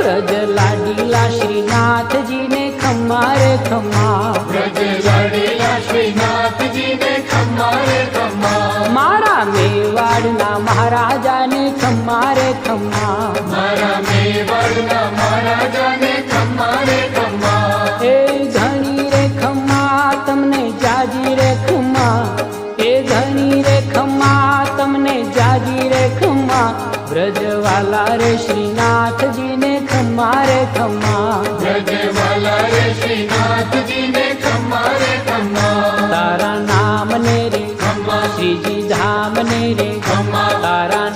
વ્રજ લાડીલા શ્રીનાથજી ને ખમ્મા રે ખમ્મા, વ્રજ લાડીલા શ્રીનાથજી ને ખમ્મા રે ખમ્મા, મારા મેવાડના મહારાજાને ખમ્મા રે ખમ્મા, મારા મેવાડના મહારાજાને ખમ્મા રે ખમ્મા, એ ઘણી રે ખમ્મા તમને જાજી રે ખમ્મા, એ ઘણી રે ખમ્મા તમને જાજી રે ખમ્મા, વ્રજવાલા રે શ્રીનાથજી ને ખમ્મા રે ખમ્મા, વ્રજવાલા રે શ્રીનાથજી ને ખમ્મા રે ખમ્મા, તારા નામ ને રે ખમ્મા, શ્રીજી ધામ ને રે ખમ્મા, તારા